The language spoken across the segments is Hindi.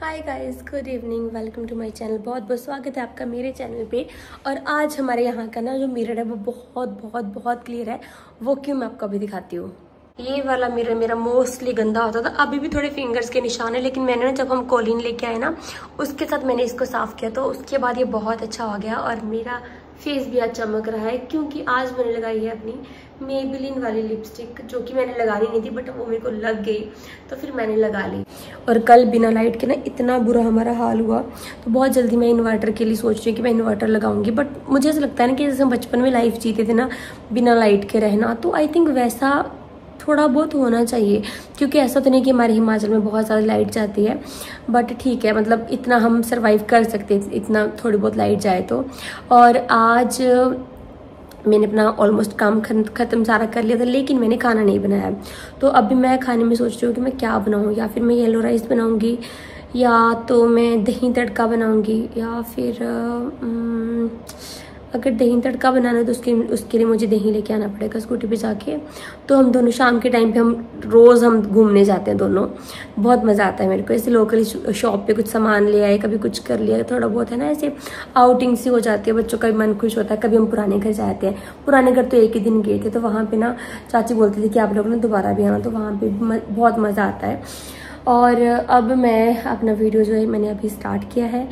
Hi guys, good evening, welcome to my channel. बहुत बहुत स्वागत है आपका मेरे चैनल पे। और आज हमारे यहाँ का ना जो मिरर है वो बहुत बहुत बहुत क्लियर है। वो क्यों, मैं आपको अभी दिखाती हूँ। ये वाला मिरर मेरा मोस्टली गंदा होता था, अभी भी थोड़े फिंगर्स के निशान है, लेकिन मैंने ना जब हम कोलिन लेके आए ना उसके साथ मैंने इसको साफ किया तो उसके बाद ये बहुत अच्छा हो गया और मेरा फेस भी आज चमक रहा है। क्योंकि आज मैंने लगाई है अपनी मेबेलिन वाली लिपस्टिक, जो कि मैंने लगानी नहीं थी बट वो मेरे को लग गई तो फिर मैंने लगा ली। और कल बिना लाइट के ना इतना बुरा हमारा हाल हुआ, तो बहुत जल्दी मैं इन्वर्टर के लिए सोच रही हूँ कि मैं इन्वर्टर लगाऊंगी। बट मुझे ऐसा लगता है ना कि जैसे हम बचपन में लाइफ जीते थे ना बिना लाइट के रहना, तो आई थिंक वैसा थोड़ा बहुत होना चाहिए। क्योंकि ऐसा तो नहीं कि हमारे हिमाचल में बहुत ज़्यादा लाइट जाती है, बट ठीक है, मतलब इतना हम सरवाइव कर सकते हैं, इतना थोड़ी बहुत लाइट जाए तो। और आज मैंने अपना ऑलमोस्ट काम ख़त्म सारा कर लिया था, लेकिन मैंने खाना नहीं बनाया। तो अभी मैं खाने में सोच रही हूँ कि मैं क्या बनाऊँ। या फिर मैं येलो राइस बनाऊँगी, या तो मैं दही तड़का बनाऊँगी, या फिर अगर दही तड़का बनाना है तो उसके लिए मुझे दही लेके आना पड़ेगा स्कूटी पे जाके। तो हम दोनों शाम के टाइम पे हम घूमने जाते हैं दोनों। बहुत मज़ा आता है मेरे को। ऐसे लोकल शॉप पे कुछ सामान ले आए, कभी कुछ कर लिया, थोड़ा बहुत है ना, ऐसे आउटिंग सी हो जाती है, बच्चों का भी मन खुश होता है। कभी हम पुराने घर जाते हैं, पुराने घर तो एक ही दिन गए थे, तो वहाँ पे ना चाची बोलती थी कि आप लोग ना दोबारा भी आना, तो वहाँ पे बहुत मज़ा आता है। और अब मैं अपना वीडियो जो है मैंने अभी स्टार्ट किया है।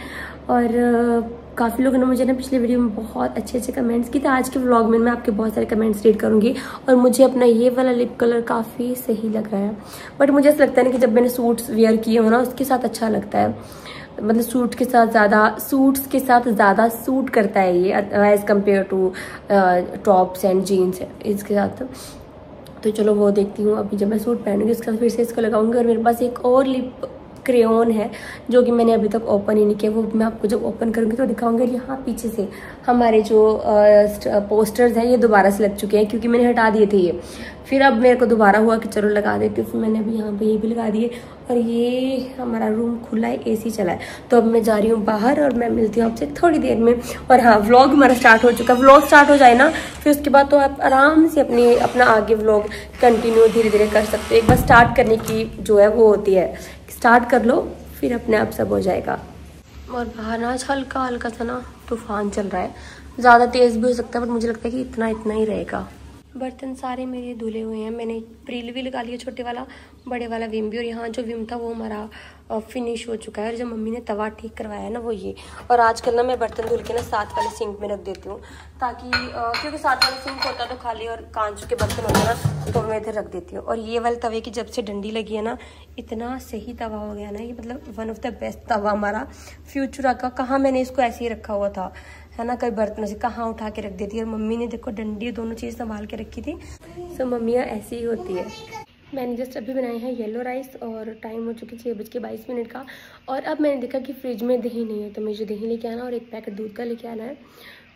और काफ़ी लोगों ने मुझे ना पिछले वीडियो में बहुत अच्छे अच्छे कमेंट्स किए थे। आज के व्लॉग में मैं आपके बहुत सारे कमेंट्स रीड करूंगी। और मुझे अपना ये वाला लिप कलर काफ़ी सही लग रहा है, बट मुझे ऐसा लगता है ना कि जब मैंने सूट्स वेयर किए हो ना उसके साथ अच्छा लगता है। मतलब सूट्स के साथ ज़्यादा सूट करता है ये as compared to tops and jeans इसके साथ। तो चलो वो देखती हूँ। अभी जब मैं सूट पहनूंगी उसके बाद फिर से इसको लगाऊंगी। और मेरे पास एक और लिप क्रेयॉन है जो कि मैंने अभी तक ओपन ही नहीं किया, वो मैं आपको जब ओपन करूंगी तो दिखाऊंगी। यहाँ पीछे से हमारे जो पोस्टर्स हैं ये दोबारा से लग चुके हैं, क्योंकि मैंने हटा दिए थे ये। फिर अब मेरे को दोबारा हुआ कि चलो लगा देती हूँ, फिर मैंने अभी यहाँ पे ये भी लगा दिए। और ये हमारा रूम खुला है, एसी चला है। तो अब मैं जा रही हूँ बाहर और मैं मिलती हूँ आपसे थोड़ी देर में। और हाँ, व्लॉग हमारा स्टार्ट हो चुका है। व्लॉग स्टार्ट हो जाए ना फिर उसके बाद तो आप आराम से अपना आगे व्लॉग कंटिन्यू धीरे धीरे कर सकते हो। एक बार स्टार्ट करने की जो है वो होती है, स्टार्ट कर लो फिर अपने आप सब हो जाएगा। और बाहर ना आज हल्का हल्का सा ना तूफान चल रहा है, ज़्यादा तेज़ भी हो सकता है, बट मुझे लगता है कि इतना ही रहेगा। बर्तन सारे मेरे धुले हुए हैं। मैंने प्रिल भी लगा लिया, छोटे वाला, बड़े वाला विम भी। और यहाँ जो विम था वो हमारा फिनिश हो चुका है। और जो मम्मी ने तवा ठीक करवाया है ना वो ये। और आजकल ना मैं बर्तन धुल के ना साथ वाले सिंक में रख देती हूँ, ताकि क्योंकि साथ वाला सिंक होता है तो खाली, और कांच के बर्तन होते हैं ना तो मैं इधर रख देती हूँ। और ये वाले तवे की जब से डंडी लगी है ना इतना सही तवा हो गया ना ये, मतलब वन ऑफ द बेस्ट तवा हमारा फ्यूचरा का। कहाँ मैंने इसको ऐसे ही रखा हुआ था, है ना, कई बर्तनों से कहाँ उठा के रख देती है। और मम्मी ने देखो डंडी दोनों चीज़ संभाल के रखी थी। सो मम्मियाँ ऐसी ही होती है। मैंने जस्ट अभी बनाए हैं येलो राइस और टाइम हो चुकी 6:22 का। और अब मैंने देखा कि फ्रिज में दही नहीं है, तो मुझे दही लेके आना और एक पैकेट दूध का लेके आना है।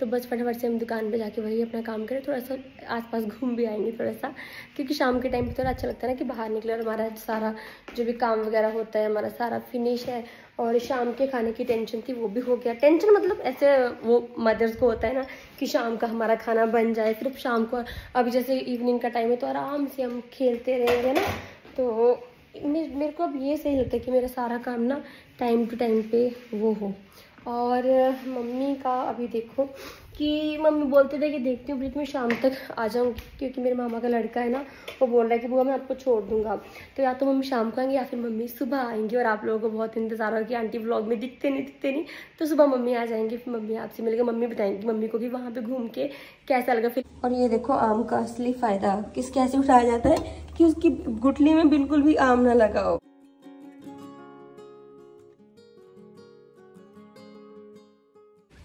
तो बस फटाफट से हम दुकान पे जाके वही अपना काम करें, थोड़ा सा आसपास घूम भी आएंगे थोड़ा सा, क्योंकि शाम के टाइम पे थोड़ा अच्छा लगता है ना कि बाहर निकले और हमारा सारा जो भी काम वगैरह होता है हमारा सारा फिनिश है। और शाम के खाने की टेंशन थी वो भी हो गया। टेंशन मतलब ऐसे वो मदर्स को होता है ना कि शाम का हमारा खाना बन जाए। फिर शाम को अभी जैसे इवनिंग का टाइम है तो आराम से हम खेलते रहेंगे ना, तो मेरे को अब ये सही लगता है कि मेरा सारा काम ना टाइम टू टाइम पे वो हो। और मम्मी का अभी देखो कि मम्मी बोलते थे कि देखती हूँ ब्रिज में शाम तक आ जाऊँगी, क्योंकि मेरे मामा का लड़का है ना वो बोल रहा है कि बुआ मैं आपको छोड़ दूंगा। तो या तो मम्मी शाम को आएंगी या फिर मम्मी सुबह आएंगी। और आप लोगों को बहुत इंतजार हो कि आंटी व्लॉग में दिखते नहीं, तो सुबह मम्मी आ जाएंगी, फिर मम्मी आपसे मिलेगी, मम्मी बताएंगी मम्मी को कि वहाँ पे घूम के कैसा लगा फिर। और ये देखो आम का असली फायदा किस कैसे उठाया जाता है कि उसकी गुठली में बिल्कुल भी आम ना लगा हो।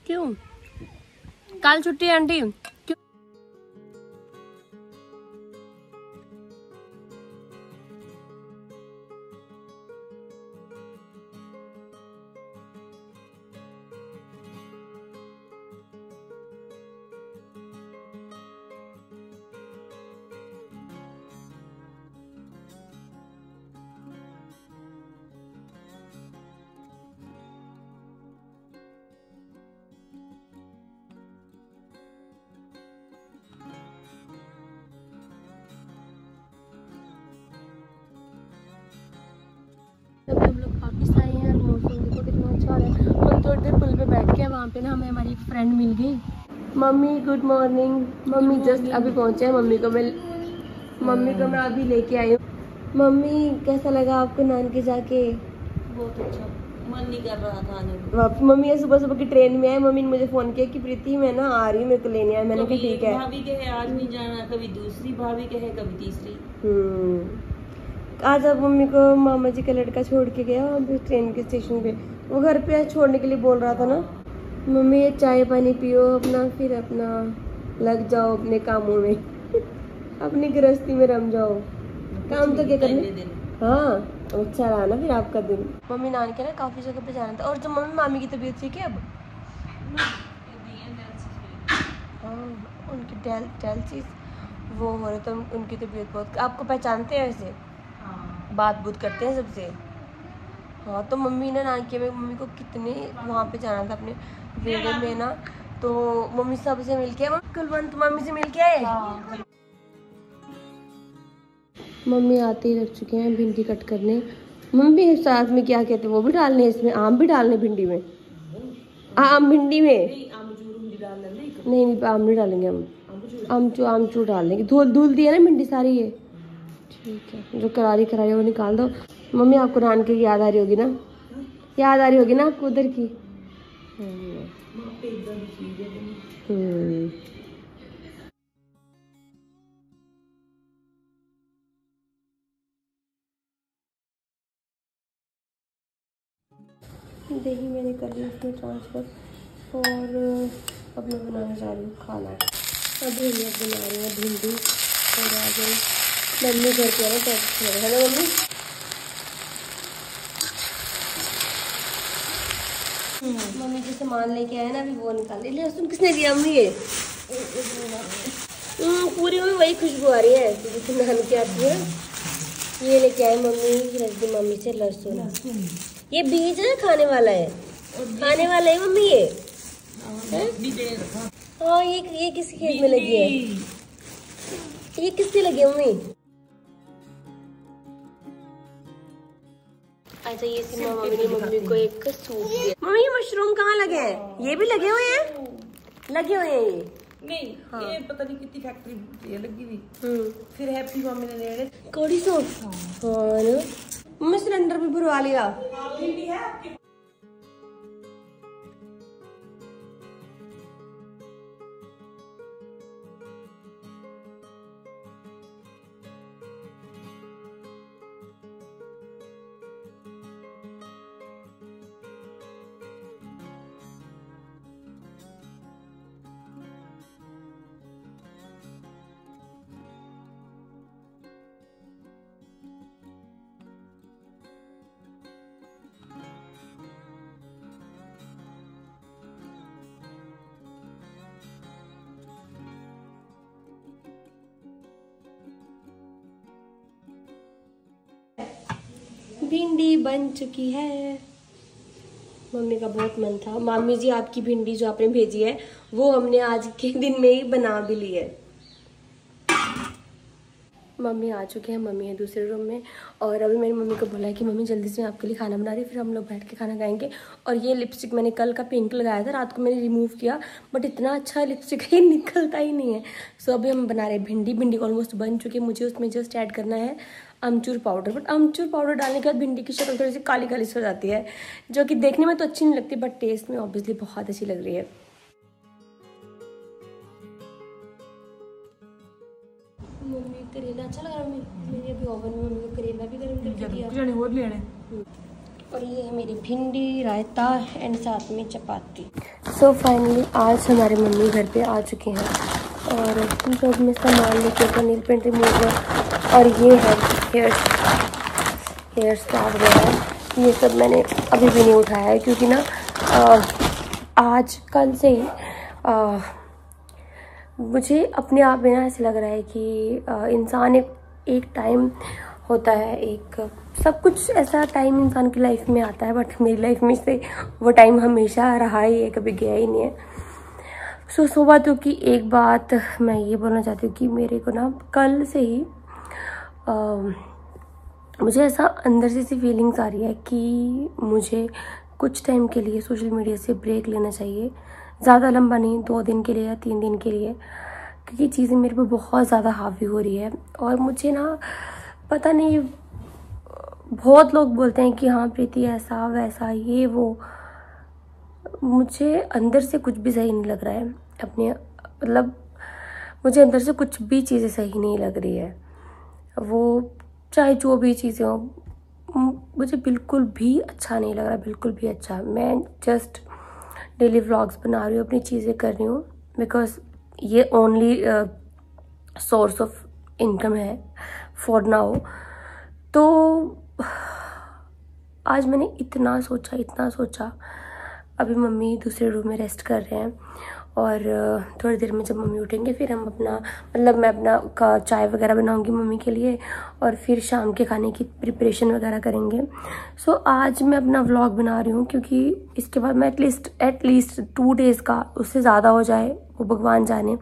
क्यों कल छुट्टी है आंटी? वहाँ पे ना हमें हमारी फ्रेंड मिल गई। Mummy good morning. Mummy just अभी पहुँचे हैं। मम्मी को मैं अभी लेके आई हूँ। मम्मी कैसा लगा आपको नानके जाके? बहुत अच्छा, मन नहीं कर रहा था आने। मम्मी सुबह सुबह की ट्रेन में है। मम्मी ने मुझे फोन किया कि प्रीति मैं ना आ रही हूँ, मेरे को लेने आया। मैंने कहा ठीक है। भाभी के है आज नहीं जाना, कभी दूसरी भाभी के है, कभी तीसरी। आज अब मम्मी को मामा जी का लड़का छोड़ के गया वहाँ पे ट्रेन के स्टेशन पे। वो घर पे छोड़ने के लिए बोल रहा था ना। मम्मी ये चाय पानी पियो अपना, फिर अपना लग जाओ अपने कामों में अपनी गृहस्थी में रम जाओ। काम तो क्या करने। हाँ अच्छा रहा ना फिर आपका दिन। मम्मी नान के ना काफी जगह पे जाना था। और जो मम्मी मामी की तबीयत ठीक है अब? हाँ उनकी डायलिसिस वो हो रहे तो उनकी तबीयत बहुत। आपको पहचानते हैं वैसे? बात बूत करते हैं सबसे। हाँ तो मम्मी ना नानके में मम्मी को कितने वहाँ पे जाना था अपने वेड़े में ना, तो मम्मी सबसे मिल के कुलवंत मम्मी से मिल के आए। मम्मी आते ही लग चुके हैं भिंडी कट करने। मम्मी साथ में क्या कहते हैं वो भी डालने, इसमें आम भी डालने भिंडी में। आम भिंडी में नहीं, आम नहीं डालेंगे हम। आमचूर डाल देंगे। धुल दिया ना भिंडी सारी ये। ठीक है जो करारी करारी वो निकाल दो। मम्मी आपको नानके की याद आ रही होगी ना? याद आ रही होगी ना आपको उधर की? दही मैंने कर ली उसमें ट्रांसफ़र और अब मैं बनाने जा रही हूँ खाना। अभी मैं बना रही हूँ भिंडी और आ गई मम्मी घर पे ना तब। Hello mummy. मम्मी जो सामान लेके आए ना अभी वो निकाल ले। लहसुन किसने दिया मम्मी? ये पूरी में वही खुशबू आ रही है जैसे नान के आती है। ये लेके आए मम्मी, रख दी मम्मी से लहसुन। ये बीज है खाने वाला है, खाने वाला है मम्मी ये। हाँ ये किसके खेत में लगी है? ये किससे लगी है मम्मी? अच्छा ये मम्मी ने मम्मी को एक सूप दिया। मम्मी ये मशरूम कहाँ लगे हैं? ये भी लगे हुए हैं? लगे हुए हैं ये? नहीं हाँ। ये पता नहीं कितनी फैक्ट्री लगी हुई। फिर हैप्पी मम्मी ने ले कौड़ी सूप। हाँ ना मम्मी सिलेंडर भी भरवा लिया। भिंडी बन चुकी है। मम्मी का बहुत मन था। मामी जी आपकी भिंडी जो आपने भेजी है वो हमने आज के दिन में ही बना भी ली है। मम्मी आ चुके हैं, मम्मी है दूसरे रूम में। और अभी मेरी मम्मी को बोला है कि मम्मी जल्दी से मैं आपके लिए खाना बना रही हूँ, फिर हम लोग बैठ के खाना खाएंगे। और ये लिपस्टिक मैंने कल का पिंक लगाया था, रात को मैंने रिमूव किया बट इतना अच्छा लिपस्टिक है निकलता ही नहीं है। सो अभी हम बना रहे हैं भिंडी। भिंडी ऑलमोस्ट बन चुकी है। मुझे उसमें जस्ट ऐड करना है अमचूर पाउडर। बट अमचूर पाउडर डालने के बाद भिंडी की शक्ल थोड़ी सी काली काली सी हो जाती है, जो कि देखने में तो अच्छी नहीं लगती बट टेस्ट में ऑब्वियसली बहुत अच्छी लग रही है। मम्मी करेला अच्छा लग रहा है। मैंने अभी ओवन में मम्मी को करेला भी गर्म करके दिया। और ये है मेरी भिंडी, रायता एंड साथ में चपाती। सो फाइनली आज हमारे मम्मी घर पे आ चुके हैं और जो मैं सामान लेके गया नील पेंट रिमूवर और ये है हेयर स्टार्ट वगैरह, ये सब मैंने अभी भी नहीं उठाया है क्योंकि ना आज कल से ही मुझे अपने आप में ना ऐसे लग रहा है कि इंसान एक टाइम होता है, एक सब कुछ ऐसा टाइम इंसान की लाइफ में आता है बट मेरी लाइफ में से वो टाइम हमेशा रहा ही है, कभी गया ही नहीं है। सो बात हो कि एक बात मैं ये बोलना चाहती हूँ कि मेरे को ना कल से ही मुझे ऐसा अंदर से ऐसी फीलिंग्स आ रही है कि मुझे कुछ टाइम के लिए सोशल मीडिया से ब्रेक लेना चाहिए, ज़्यादा लंबा नहीं, 2 दिन के लिए या 3 दिन के लिए, क्योंकि चीज़ें मेरे पे बहुत ज़्यादा हावी हो रही है। और मुझे ना पता नहीं, बहुत लोग बोलते हैं कि हाँ प्रीति ऐसा वैसा ये वो, मुझे अंदर से कुछ भी सही नहीं लग रहा है अपने, मतलब मुझे अंदर से कुछ भी चीज़ें सही नहीं लग रही है, वो चाहे जो भी चीज़ें हो, मुझे बिल्कुल भी अच्छा नहीं लग रहा, बिल्कुल भी अच्छा। मैं जस्ट डेली व्लॉग्स बना रही हूँ, अपनी चीज़ें कर रही हूँ, बिकॉज ये ओनली सोर्स ऑफ इनकम है फॉर नाउ। तो आज मैंने इतना सोचा। अभी मम्मी दूसरे रूम में रेस्ट कर रहे हैं और थोड़ी देर में जब मम्मी उठेंगे फिर हम अपना, मतलब मैं अपना चाय वगैरह बनाऊंगी मम्मी के लिए और फिर शाम के खाने की प्रिपरेशन वगैरह करेंगे। सो आज मैं अपना व्लॉग बना रही हूँ क्योंकि इसके बाद मैं एटलीस्ट 2 डेज़ का, उससे ज़्यादा हो जाए वो भगवान जाने,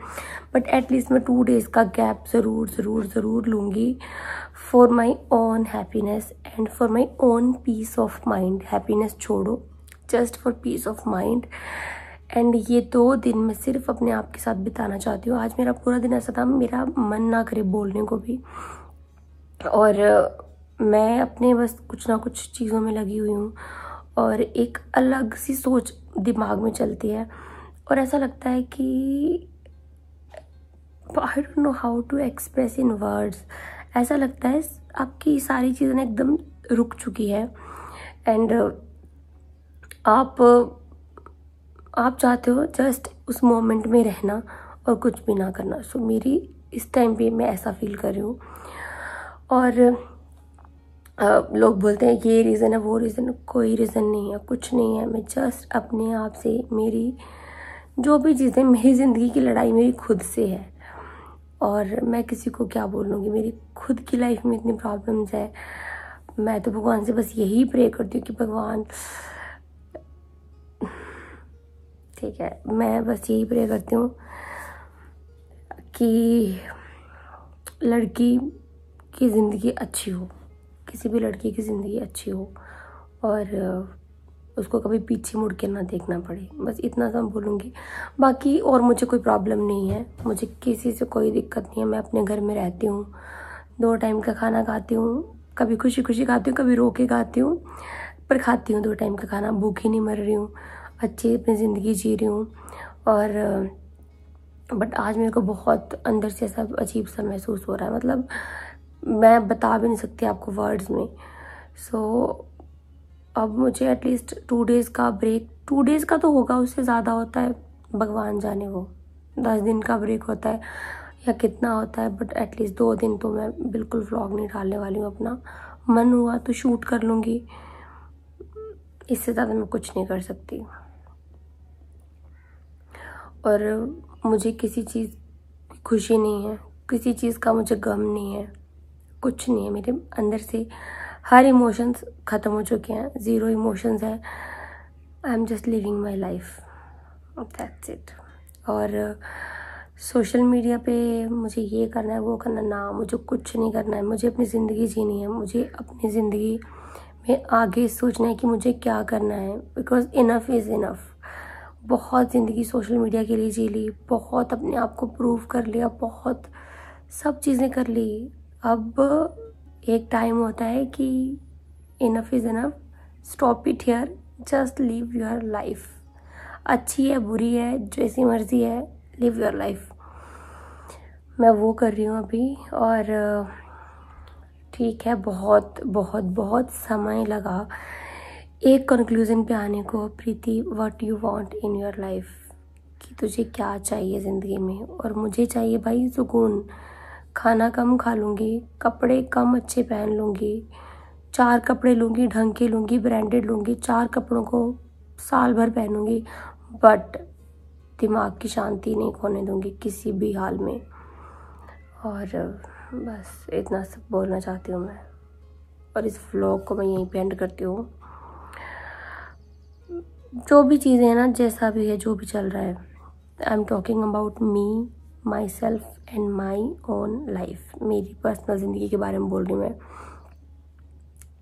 बट एटलीस्ट मैं 2 डेज़ का गैप ज़रूर लूँगी for my own happiness and for my own peace of mind. Happiness छोड़ो, just for peace of mind. And ये 2 दिन मैं सिर्फ अपने आप के साथ बिताना चाहती हूँ। आज मेरा पूरा दिन ऐसा था, मेरा मन ना करे बोलने को भी, और मैं अपने बस कुछ ना कुछ चीज़ों में लगी हुई हूँ और एक अलग सी सोच दिमाग में चलती है और ऐसा लगता है कि I don't know how to express in words. ऐसा लगता है आपकी सारी चीज़ें एकदम रुक चुकी है एंड आप चाहते हो जस्ट उस मोमेंट में रहना और कुछ भी ना करना। सो मेरी इस टाइम पे मैं ऐसा फील कर रही हूँ। और लोग बोलते हैं ये रीज़न है वो रीज़न है, कोई रीज़न नहीं है, कुछ नहीं है। मैं जस्ट अपने आप से, मेरी जो भी चीज़ें, मेरी ज़िंदगी की लड़ाई मेरी खुद से है और मैं किसी को क्या बोलूँगी। मेरी खुद की लाइफ में इतनी प्रॉब्लम्स है। मैं तो भगवान से बस यही प्रे करती हूँ कि भगवान, ठीक है, मैं बस यही प्रे करती हूँ कि लड़की की ज़िंदगी अच्छी हो, किसी भी लड़की की ज़िंदगी अच्छी हो और उसको कभी पीछे मुड़ के ना देखना पड़े। बस इतना सा बोलूँगी। बाकी और मुझे कोई प्रॉब्लम नहीं है, मुझे किसी से कोई दिक्कत नहीं है। मैं अपने घर में रहती हूँ, 2 टाइम का खाना खाती हूँ, कभी खुशी खुशी खाती हूँ, कभी रो के खाती हूँ, पर खाती हूँ 2 टाइम का खाना। भूखी नहीं मर रही हूँ, अच्छी अपनी ज़िंदगी जी रही हूँ। और बट आज मेरे को बहुत अंदर से ऐसा अजीब सा महसूस हो रहा है, मतलब मैं बता भी नहीं सकती आपको वर्ड्स में। सो अब मुझे एटलीस्ट 2 डेज़ का ब्रेक, 2 डेज़ का तो होगा, उससे ज़्यादा होता है भगवान जाने, वो 10 दिन का ब्रेक होता है या कितना होता है, बट एटलीस्ट 2 दिन तो मैं बिल्कुल व्लॉग नहीं डालने वाली हूँ। अपना मन हुआ तो शूट कर लूँगी, इससे ज़्यादा मैं कुछ नहीं कर सकती। और मुझे किसी चीज़ की खुशी नहीं है, किसी चीज़ का मुझे गम नहीं है, कुछ नहीं है। मेरे अंदर से हर इमोशंस ख़त्म हो चुके हैं, 0 इमोशंस है। I am just living my life, that's it. और सोशल मीडिया पे मुझे ये करना है वो करना, ना, मुझे कुछ नहीं करना है। मुझे अपनी ज़िंदगी जीनी है, मुझे अपनी ज़िंदगी में आगे सोचना है कि मुझे क्या करना है, बिकॉज इनफ इज़ इनफ। बहुत ज़िंदगी सोशल मीडिया के लिए जी ली, बहुत अपने आप को प्रूव कर लिया, बहुत सब चीज़ें कर ली। अब एक टाइम होता है कि enough is enough, stop it here, just live your life. अच्छी है बुरी है जैसी मर्जी है, लिव योर लाइफ। मैं वो कर रही हूँ अभी। और ठीक है, बहुत समय लगा एक कंक्लूज़न पे आने को। Preeti, what you want in your life, कि तुझे क्या चाहिए ज़िंदगी में। और मुझे चाहिए भाई सुकून। खाना कम खा लूँगी, कपड़े कम अच्छे पहन लूँगी, 4 कपड़े लूँगी, ढंग के लूँगी, ब्रांडेड लूँगी, 4 कपड़ों को साल भर पहनूँगी, बट दिमाग की शांति नहीं खोने दूँगी किसी भी हाल में। और बस इतना सब बोलना चाहती हूँ मैं, और इस व्लॉग को मैं यहीं पे एंड करती हूँ। जो भी चीज़ें हैं ना, जैसा भी है, जो भी चल रहा है, I am talking about me, my self and my own life. मेरी पर्सनल ज़िंदगी के बारे में बोल रही हूँ मैं।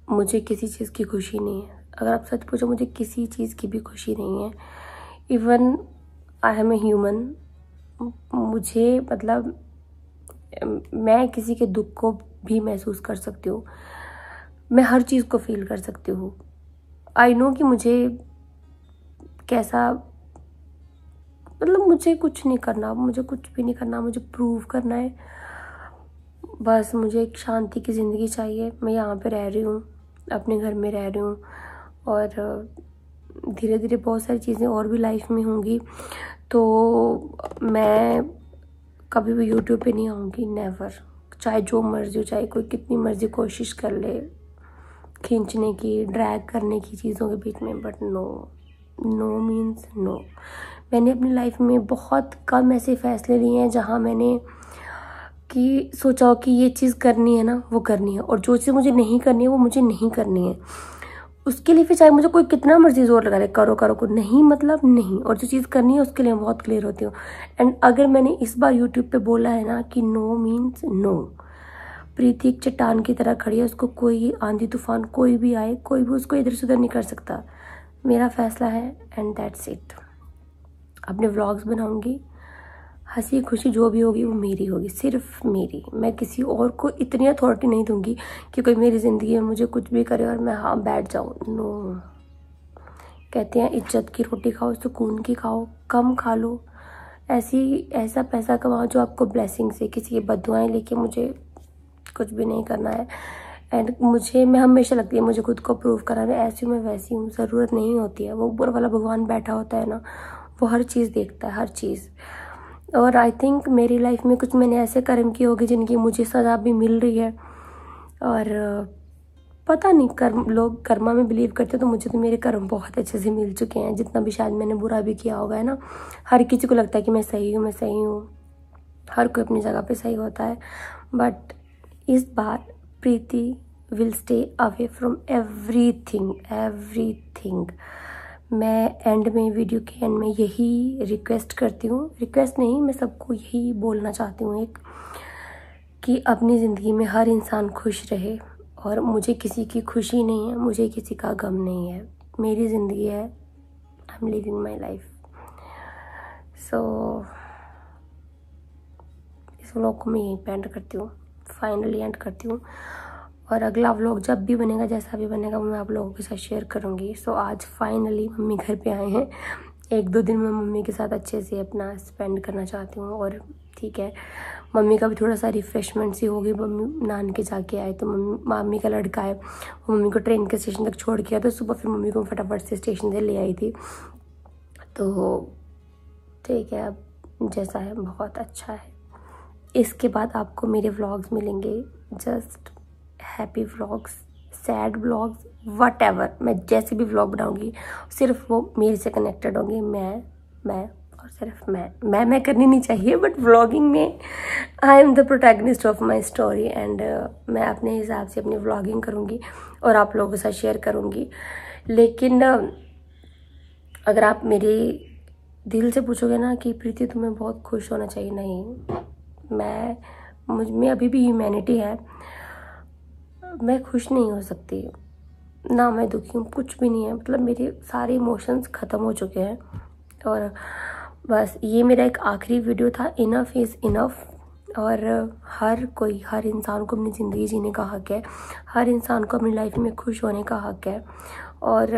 मुझे किसी चीज़ की खुशी नहीं है, अगर आप सच पूछो, मुझे किसी चीज़ की भी खुशी नहीं है। Even I am a human, मुझे मतलब मैं किसी के दुख को भी महसूस कर सकती हूँ, मैं हर चीज़ को फील कर सकती हूँ। आई नो कि मुझे कैसा, मतलब मुझे कुछ नहीं करना, मुझे कुछ भी नहीं करना, मुझे प्रूव करना है। बस मुझे एक शांति की ज़िंदगी चाहिए। मैं यहाँ पे रह रही हूँ, अपने घर में रह रही हूँ, और धीरे धीरे बहुत सारी चीज़ें और भी लाइफ में होंगी। तो मैं कभी भी यूट्यूब पे नहीं आऊँगी, नेवर। चाहे जो मर्जी हो, चाहे कोई कितनी मर्जी कोशिश कर ले खींचने की, ड्रैग करने की चीज़ों के बीच में, but no, no means no. मैंने अपनी लाइफ में बहुत कम ऐसे फैसले लिए हैं जहाँ मैंने कि सोचा हो कि ये चीज़ करनी है ना, वो करनी है, और जो चीज़ मुझे नहीं करनी है वो मुझे नहीं करनी है। उसके लिए फिर चाहे मुझे कोई कितना मर्जी जोर लगा ले, करो करो को, नहीं मतलब नहीं। और जो चीज़ करनी है उसके लिए मैं बहुत क्लियर होती हूँ। एंड अगर मैंने इस बार यूट्यूब पे बोला है ना कि नो मीन्स नो, प्रीति एक चट्टान की तरह खड़ी है, उसको कोई आंधी तूफान कोई भी आए, कोई भी उसको इधर से उधर नहीं कर सकता। मेरा फैसला है एंड दैट्स इट। अपने व्लॉग्स बनाऊंगी, हंसी खुशी जो भी होगी वो मेरी होगी, सिर्फ मेरी। मैं किसी और को इतनी अथॉरिटी नहीं दूंगी कि कोई मेरी ज़िंदगी में मुझे कुछ भी करे और मैं हाँ बैठ जाऊँ। नो, कहते हैं इज्जत की रोटी खाओ, सुकून की खाओ, कम खा लो, ऐसा पैसा कमाओ जो आपको ब्लेसिंग से, किसी की बददुआएं लेके मुझे कुछ भी नहीं करना है। एंड मैं हमेशा लगती है मुझे खुद को प्रूव करा, मैं ऐसी हूँ, मैं वैसी हूँ, ज़रूरत नहीं होती है। वो ऊपर वाला भगवान बैठा होता है ना, वो हर चीज़ देखता है, हर चीज़। और आई थिंक मेरी लाइफ में कुछ मैंने ऐसे कर्म किए होंगे जिनकी मुझे सज़ा भी मिल रही है। और पता नहीं, लोग कर्मा में बिलीव करते, तो मुझे तो मेरे कर्म बहुत अच्छे से मिल चुके हैं। जितना भी शायद मैंने बुरा भी किया होगा, है ना, हर किसी को लगता है कि मैं सही हूँ, मैं सही हूँ, हर कोई अपनी जगह पे सही होता है। बट इस बार Preeti will stay away from everything. मैं एंड में, वीडियो के एंड में यही रिक्वेस्ट करती हूँ, रिक्वेस्ट नहीं, मैं सबको यही बोलना चाहती हूँ एक, कि अपनी ज़िंदगी में हर इंसान खुश रहे। और मुझे किसी की खुशी नहीं है, मुझे किसी का गम नहीं है, मेरी ज़िंदगी है, I am living my life. So इस व्लॉग को मैं यहीं पे एंड करती हूँ, फाइनली एंड करती हूँ। और अगला व्लॉग जब भी बनेगा, जैसा भी बनेगा, वो मैं आप लोगों के साथ शेयर करूँगी। सो आज फाइनली मम्मी घर पे आए हैं, 1-2 दिन मैं मम्मी के साथ अच्छे से अपना स्पेंड करना चाहती हूँ। और ठीक है, मम्मी का भी थोड़ा सा रिफ़्रेशमेंट सी होगी। मम्मी नानके जाके आए, तो मामी का लड़का है, वो मम्मी को ट्रेन के स्टेशन तक छोड़ के आया, तो सुबह फिर मम्मी को फटाफट से स्टेशन से ले आई थी। तो ठीक है, अब जैसा है बहुत अच्छा है। इसके बाद आपको मेरे व्लॉग्स मिलेंगे, just happy vlogs, sad vlogs, whatever. मैं जैसे भी व्लॉग बनाऊंगी सिर्फ वो मेरे से कनेक्टेड होंगे, मैं और सिर्फ मैं करनी नहीं चाहिए, बट व्लॉगिंग में I am the protagonist of my story. And मैं अपने हिसाब से अपनी व्लॉगिंग करूँगी और आप लोगों के साथ शेयर करूँगी। लेकिन अगर आप मेरे दिल से पूछोगे ना कि प्रीति तुम्हें बहुत खुश होना चाहिए, नहीं, मुझ में अभी भी ह्यूमैनिटी है, मैं खुश नहीं हो सकती ना, मैं दुखी हूँ, कुछ भी नहीं है। मतलब मेरे सारे इमोशंस ख़त्म हो चुके हैं। और बस ये मेरा एक आखिरी वीडियो था, इनफ इज़ इनफ। और हर इंसान को अपनी ज़िंदगी जीने का हक़ है, हर इंसान को अपनी लाइफ में खुश होने का हक़ है। और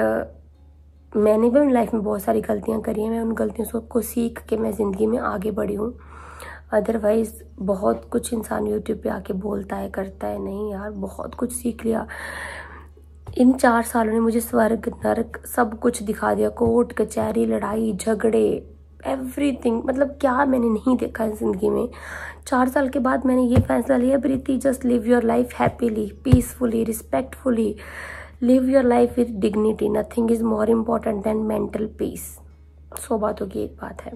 मैंने भी अपनी लाइफ में बहुत सारी गलतियाँ करी हैं, मैं उन गलतियों को सीख के मैं ज़िंदगी में आगे बढ़ी हूँ। अदरवाइज़ बहुत कुछ इंसान यूट्यूब पे आके बोलता है, करता है, नहीं यार, बहुत कुछ सीख लिया। इन 4 सालों ने मुझे स्वर्ग नरक सब कुछ दिखा दिया, कोर्ट कचहरी, लड़ाई झगड़े, एवरीथिंग। मतलब क्या मैंने नहीं देखा है ज़िंदगी में। 4 साल के बाद मैंने ये फैसला लिया, Preeti just live your life happily, peacefully, respectfully, live your life with dignity. Nothing is more important than mental peace. 100 बातों की एक बात है।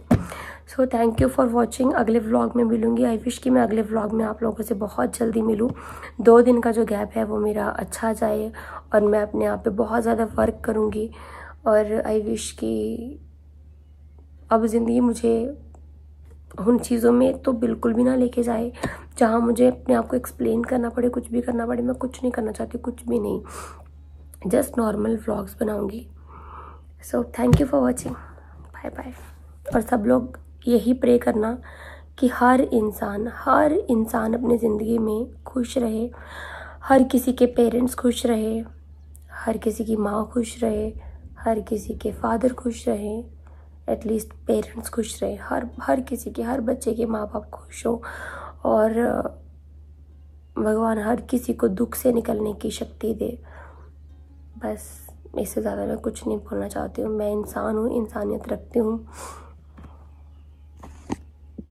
So thank you for watching. अगले व्लॉग में मिलूंगी। आई विश कि मैं अगले व्लॉग में आप लोगों से बहुत जल्दी मिलूँ। 2 दिन का जो गैप है वो मेरा अच्छा जाए और मैं अपने आप पे बहुत ज़्यादा वर्क करूँगी। और आई विश कि अब ज़िंदगी मुझे उन चीज़ों में तो बिल्कुल भी ना लेके जाए जहाँ मुझे अपने आप को एक्सप्लेन करना पड़े, कुछ भी करना पड़े। मैं कुछ नहीं करना चाहती, कुछ भी नहीं। जस्ट नॉर्मल व्लॉग्स बनाऊंगी। So thank you for watching, bye bye. और सब लोग यही प्रे करना कि हर इंसान अपनी ज़िंदगी में खुश रहे, हर किसी के पेरेंट्स खुश रहे, हर किसी की माँ खुश रहे, हर किसी के फादर खुश रहे, एटलीस्ट पेरेंट्स खुश रहे, हर किसी के, हर बच्चे के माँ बाप खुश हो, और भगवान हर किसी को दुख से निकलने की शक्ति दे। बस इससे ज़्यादा मैं कुछ नहीं बोलना चाहती हूँ। मैं इंसान हूँ, इंसानियत रखती हूँ,